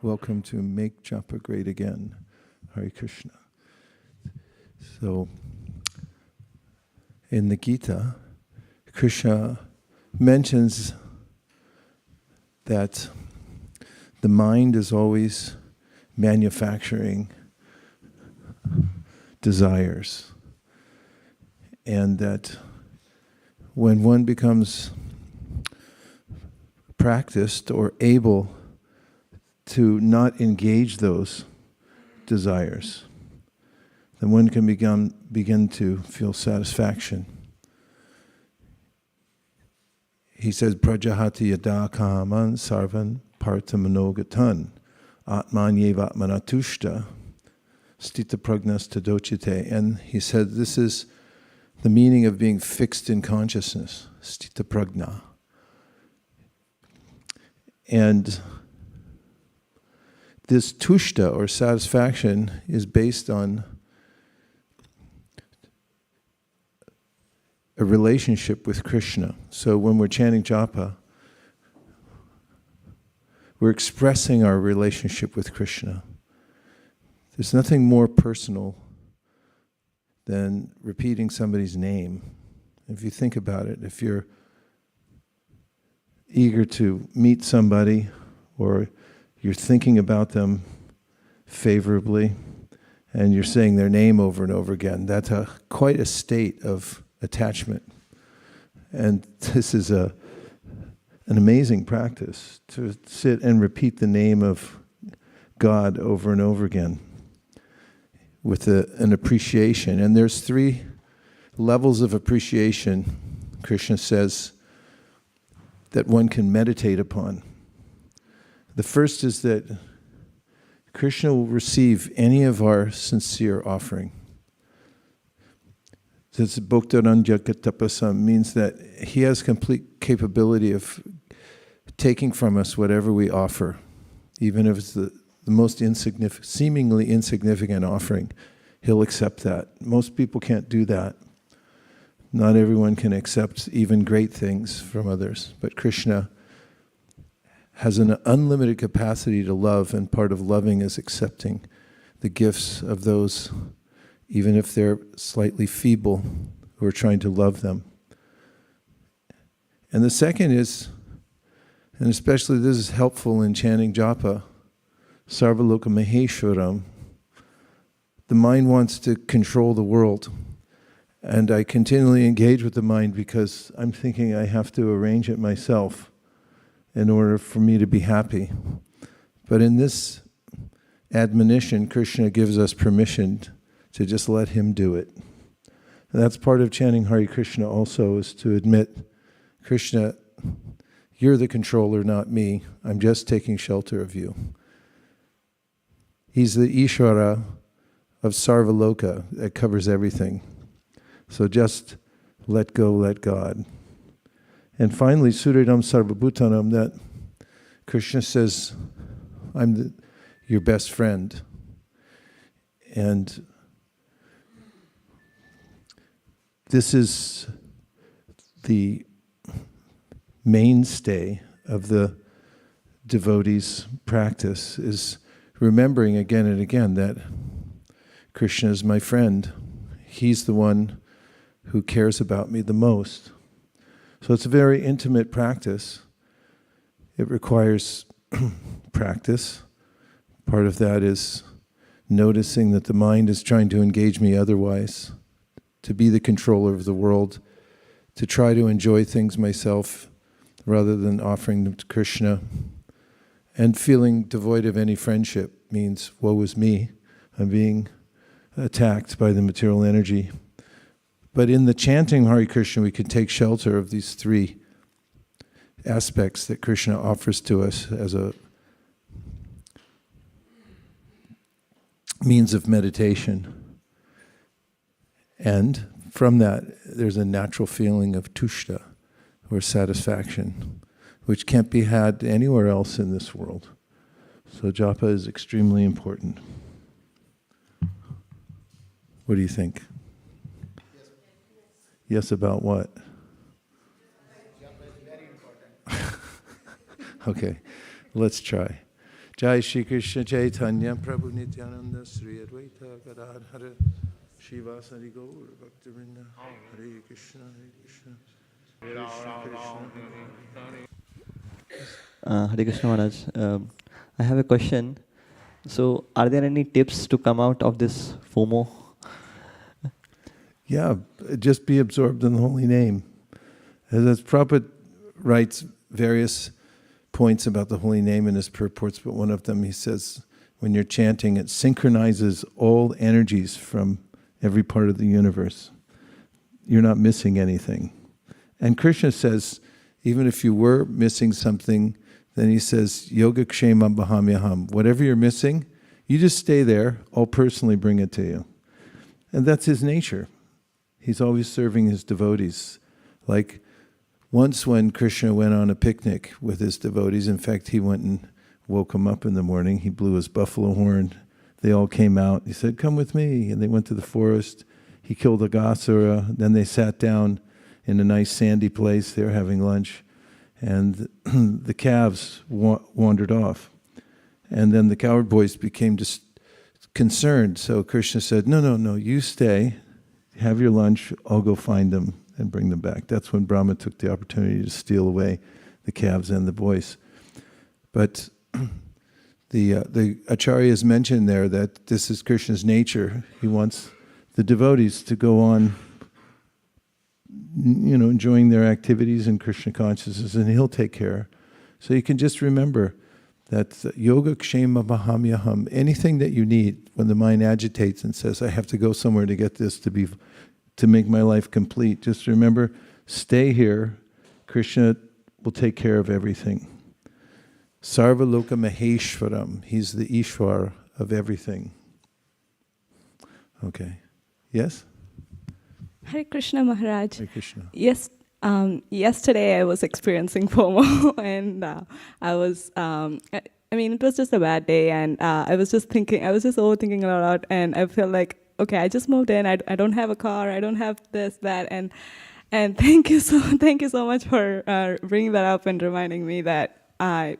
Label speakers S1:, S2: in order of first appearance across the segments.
S1: Welcome to Make Japa Great Again. Hare Krishna. So, in the Gita, Krishna mentions that the mind is always manufacturing desires, and that when one becomes practiced or able to not engage those desires, then one can begin to feel satisfaction. He says, Prajahati yada kaman sarvan partamanogatan atmanyeva atmana tushta stita pragnas tadochite. And he said, this is the meaning of being fixed in consciousness, stita pragna. And this tushta, or satisfaction, is based on a relationship with Krishna. So when we're chanting japa, we're expressing our relationship with Krishna. There's nothing more personal than repeating somebody's name. If you think about it, if you're eager to meet somebody, or you're thinking about them favorably, and you're saying their name over and over again, that's quite a state of attachment. And this is an amazing practice, to sit and repeat the name of God over and over again with an appreciation. And there's 3 levels of appreciation, Krishna says, that one can meditate upon. The first is that Krishna will receive any of our sincere offering. This bhoktaranya tapasam means that he has complete capability of taking from us whatever we offer, even if it's the most seemingly insignificant offering. He'll accept that. Most people can't do that. Not everyone can accept even great things from others, but Krishna has an unlimited capacity to love, and part of loving is accepting the gifts of those, even if they're slightly feeble, who are trying to love them. And the second is, and especially this is helpful in chanting japa, sarvaloka maheshwaram. The mind wants to control the world. And I continually engage with the mind because I'm thinking I have to arrange it myself in order for me to be happy. But in this admonition, Krishna gives us permission to just let him do it. And that's part of chanting Hare Krishna also, is to admit, Krishna, you're the controller, not me. I'm just taking shelter of you. He's the Ishvara of Sarvaloka that covers everything. So just let go, let God. And finally, Suridam Sarvabhutanam, that Krishna says, I'm your best friend. And this is the mainstay of the devotee's practice, is remembering again and again that Krishna is my friend. He's the one who cares about me the most. So it's a very intimate practice. It requires practice. Part of that is noticing that the mind is trying to engage me otherwise, to be the controller of the world, to try to enjoy things myself rather than offering them to Krishna. And feeling devoid of any friendship means, woe is me, I'm being attacked by the material energy. But in the chanting Hare Krishna, we can take shelter of these 3 aspects that Krishna offers to us as a means of meditation. And from that, there's a natural feeling of tushta, or satisfaction, which can't be had anywhere else in this world. So japa is extremely important. What do you think? Yes, about what?
S2: Japa is very important.
S1: Okay, let's try. Jai Shri Krishna Chaitanya Prabhu Nityananda Sri Advaita Gadadhara Shivasari Gaur Bhaktivinod Hare Krishna Krishna Krishna.
S2: Hare Krishna Maharaj. I have a question. So, are there any tips to come out of this FOMO?
S1: Yeah, just be absorbed in the holy name. As Prabhupada writes various points about the holy name in his purports, but one of them he says, when you're chanting, it synchronizes all energies from every part of the universe. You're not missing anything. And Krishna says, even if you were missing something, then he says, Yoga Kshema Bahamyaham. Whatever you're missing, you just stay there, I'll personally bring it to you. And that's his nature. He's always serving his devotees. Like once when Krishna went on a picnic with his devotees, in fact, he went and woke them up in the morning. He blew his buffalo horn. They all came out. He said, come with me. And they went to the forest. He killed a Gasura. Then they sat down in a nice sandy place. They were having lunch. And the calves wandered off. And then the cowherd boys became just concerned. So Krishna said, no, you stay. Have your lunch. I'll go find them and bring them back. That's when Brahma took the opportunity to steal away the calves and the boys. But the acharyas mentioned there that this is Krishna's nature. He wants the devotees to go on, enjoying their activities in Krishna consciousness, and he'll take care. So you can just remember that yoga kshema bahamyaham, anything that you need when the mind agitates and says, I have to go somewhere to get this to make my life complete, just remember, stay here. Krishna will take care of everything. Sarva loka maheshwaram, he's the Ishwar of everything. Okay. Yes?
S3: Hare Krishna Maharaj.
S1: Hare Krishna.
S3: Yes, yesterday I was experiencing FOMO, and I was, it was just a bad day, and I was just overthinking a lot, and I felt like, okay, I just moved in, I don't have a car, I don't have this, that, and thank you so much for bringing that up and reminding me that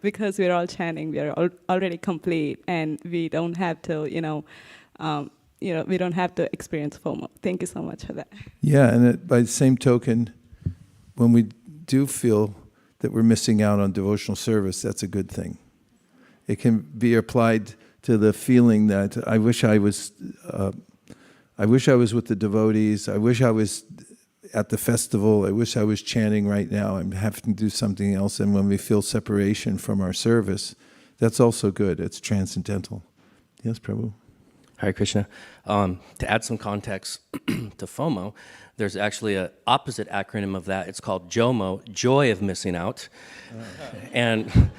S3: because we're all chanting, we are already complete, and we don't have to, we don't have to experience FOMO. Thank you so much for that.
S1: Yeah, and by the same token, when we do feel that we're missing out on devotional service, that's a good thing. It can be applied to the feeling that I wish I was with the devotees. I wish I was at the festival. I wish I was chanting right now. I'm having to do something else. And when we feel separation from our service, that's also good. It's transcendental. Yes, Prabhu.
S4: Hare Krishna. To add some context to FOMO, there's actually an opposite acronym of that. It's called JOMO, Joy of Missing Out. And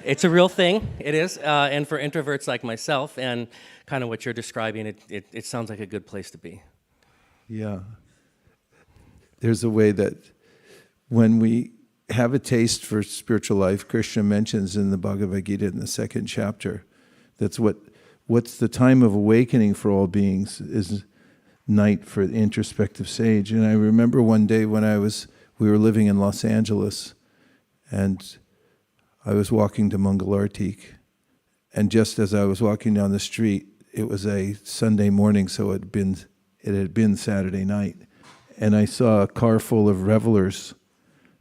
S4: it's a real thing, it is. And for introverts like myself, and kind of what you're describing, it sounds like a good place to be.
S1: Yeah. There's a way that when we have a taste for spiritual life, Krishna mentions in the Bhagavad Gita in the 2nd chapter, that's what's the time of awakening for all beings is night for the introspective sage. And I remember one day when we were living in Los Angeles, and I was walking to Mangalartik, and just as I was walking down the street, it was a Sunday morning, so it had been Saturday night, and I saw a car full of revelers,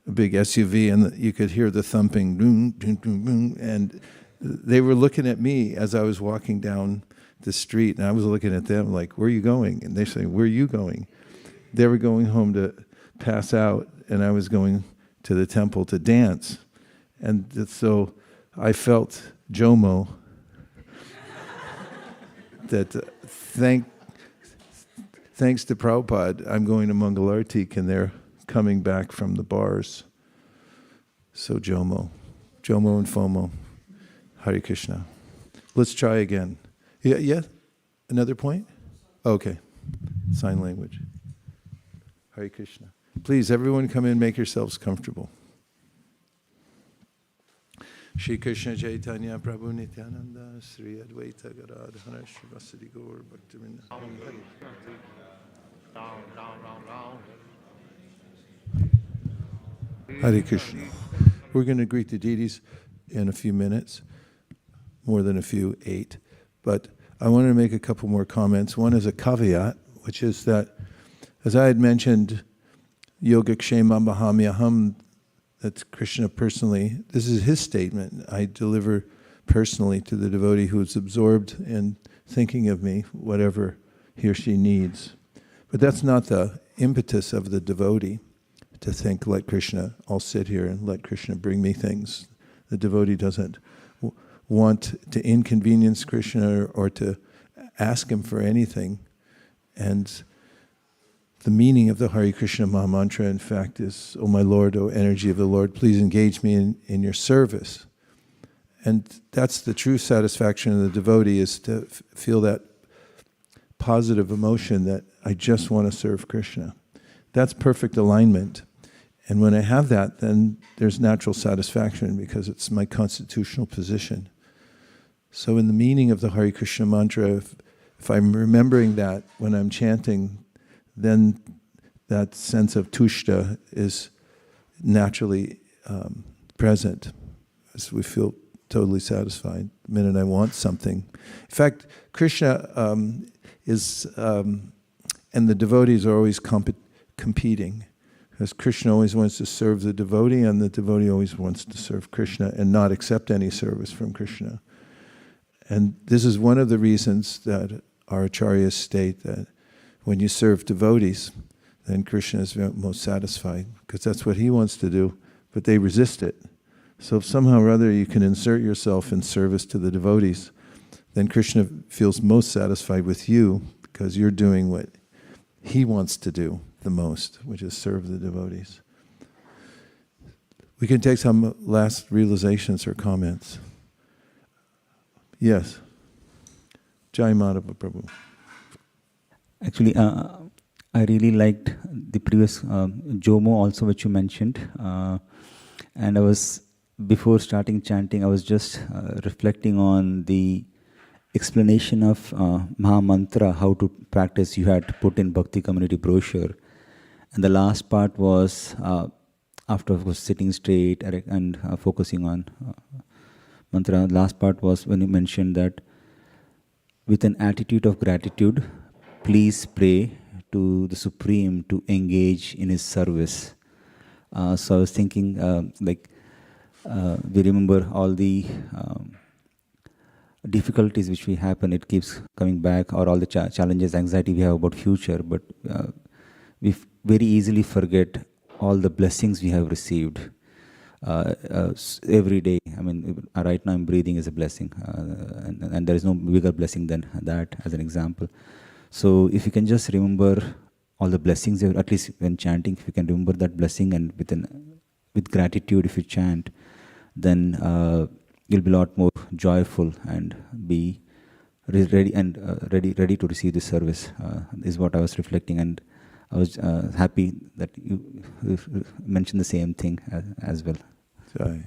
S1: a big SUV, and you could hear the thumping, boom, boom, boom, boom, and they were looking at me as I was walking down the street, and I was looking at them like, where are you going? And they're saying, where are you going? They were going home to pass out, and I was going to the temple to dance. And so I felt JOMO, that thanks to Prabhupada, I'm going to Mangalartik, and they're coming back from the bars. So JOMO and FOMO. Hare Krishna. Let's try again. Yeah? Another point? Okay. Sign language. Hare Krishna. Please, everyone come in, make yourselves comfortable. Shri Krishna Chaitanya Prabhu Nityananda Sri Advaita Gadadhara Shivasari Gaur Bhaktivinod. Hare Krishna. We're going to greet the deities in a few minutes. more than a few, 8. But I wanted to make a couple more comments. One is a caveat, which is that, as I had mentioned, Yogakshema Mahamyaham, that's Krishna personally, this is his statement. I deliver personally to the devotee who is absorbed in thinking of me, whatever he or she needs. But that's not the impetus of the devotee, to think, let Krishna, I'll sit here and let Krishna bring me things. The devotee doesn't want to inconvenience Krishna or to ask him for anything. And the meaning of the Hare Krishna Maha Mantra, in fact, is, O my Lord, O energy of the Lord, please engage me in your service. And that's the true satisfaction of the devotee, is to feel that positive emotion that I just want to serve Krishna. That's perfect alignment. And when I have that, then there's natural satisfaction because it's my constitutional position. So in the meaning of the Hare Krishna mantra, if I'm remembering that when I'm chanting, then that sense of tushta is naturally present, as we feel totally satisfied the minute I want something. In fact, Krishna is, and the devotees are always competing, because Krishna always wants to serve the devotee, and the devotee always wants to serve Krishna and not accept any service from Krishna. And this is one of the reasons that our acharyas state that when you serve devotees, then Krishna is most satisfied, because that's what he wants to do, but they resist it. So if somehow or other you can insert yourself in service to the devotees, then Krishna feels most satisfied with you, because you're doing what he wants to do the most, which is serve the devotees. We can take some last realizations or comments. Yes. Jai Madhava Prabhu.
S5: Actually, I really liked the previous Jomo also, which you mentioned. And I was, before starting chanting, I was just reflecting on the explanation of Maha Mantra, how to practice. You had put in Bhakti Community brochure. And the last part was, after of course sitting straight and focusing on mantra, last part was when you mentioned that with an attitude of gratitude, please pray to the Supreme to engage in His service. So I was thinking, we remember all the difficulties which we happen, it keeps coming back, or all the challenges, anxiety we have about future, but we very easily forget all the blessings we have received every day. I mean, right now I'm breathing is a blessing, and there is no bigger blessing than that, as an example. So if you can just remember all the blessings, at least when chanting, if you can remember that blessing, and with gratitude, if you chant, then you'll be a lot more joyful and be ready to receive the service. Is what I was reflecting, and I was happy that you mentioned the same thing as well.
S1: Jai.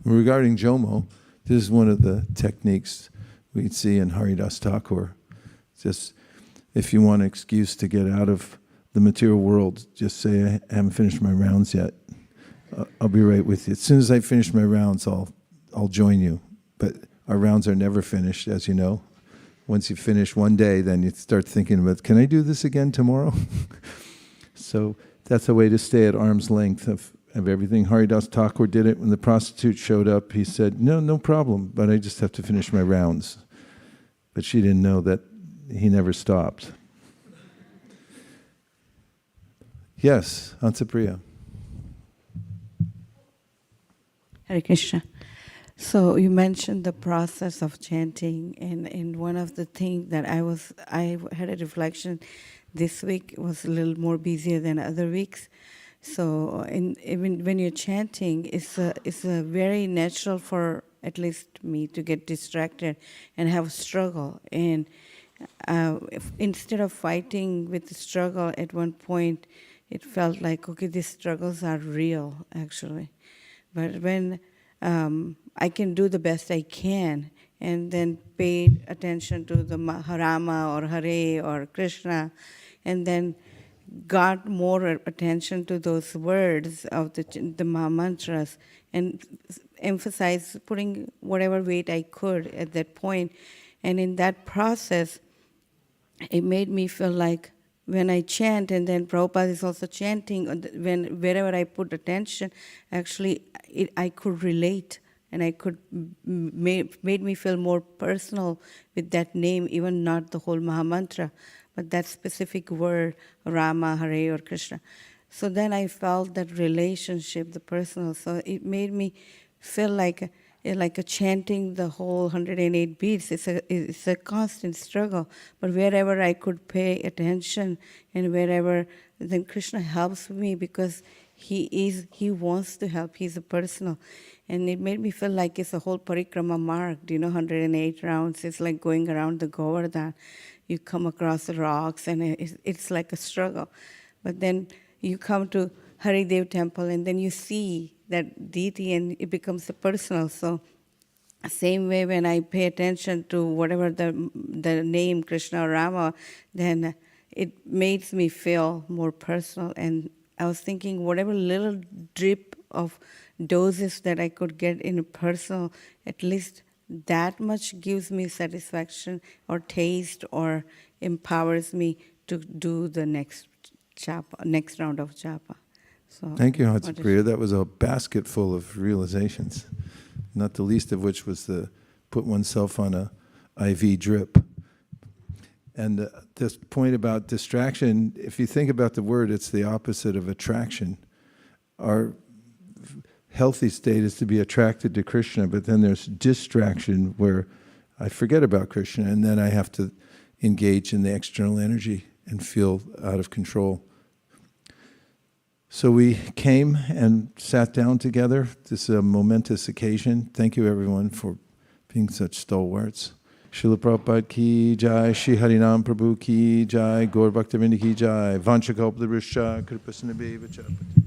S1: Regarding Jomo, this is one of the techniques we see in Haridas Thakur. Just if you want an excuse to get out of the material world, just say, I haven't finished my rounds yet. I'll be right with you. As soon as I finish my rounds, I'll join you. But our rounds are never finished, as you know. Once you finish one day, then you start thinking about, can I do this again tomorrow? So that's a way to stay at arm's length of everything. Haridas Thakur did it when the prostitute showed up. He said, no problem, but I just have to finish my rounds. But she didn't know that he never stopped. Yes, Ansapriya.
S6: Hare Krishna. So you mentioned the process of chanting, and one of the things that I had a reflection this week was a little more busier than other weeks. So even when you're chanting, it's a very natural for at least me to get distracted and have a struggle. And instead of fighting with the struggle, at one point it felt like, okay, these struggles are real, actually. But when I can do the best I can, and then pay attention to the Harama or Hare or Krishna, and then got more attention to those words of the mantras and emphasize putting whatever weight I could at that point. And in that process, it made me feel like when I chant, and then Prabhupada is also chanting, wherever I put attention, actually I could relate, and I could made me feel more personal with that name, even not the whole Mahamantra, but that specific word, Rama, Hare, or Krishna. So then I felt that relationship, the personal. So it made me feel like a chanting the whole 108 beats. It's a constant struggle. But wherever I could pay attention, and wherever, then Krishna helps me, because he wants to help. He's a personal. And it made me feel like it's a whole parikrama marked, 108 rounds. It's like going around the Govardhan. You come across the rocks, and it's like a struggle. But then you come to Haridev temple, and then you see that deity, and it becomes a personal. So same way, when I pay attention to whatever the name, Krishna or Rama, then it makes me feel more personal. And I was thinking, whatever little drip of doses that I could get in a personal, at least that much gives me satisfaction or taste, or empowers me to do the next round of japa. So
S1: thank you, Hatsapriya. That was a basket full of realizations, not the least of which was the put oneself on a IV drip. And this point about distraction, if you think about the word, it's the opposite of attraction. Our healthy state is to be attracted to Krishna, but then there's distraction where I forget about Krishna, and then I have to engage in the external energy and feel out of control. So we came and sat down together. This is a momentous occasion. Thank you, everyone, for being such stalwarts. Srila Prabhupada ki jai, Shri Harinam Prabhu ki jai, Gaur Bhaktivinod ki jai, Vanchakalpadruscha, Kripasinabheva Chapati.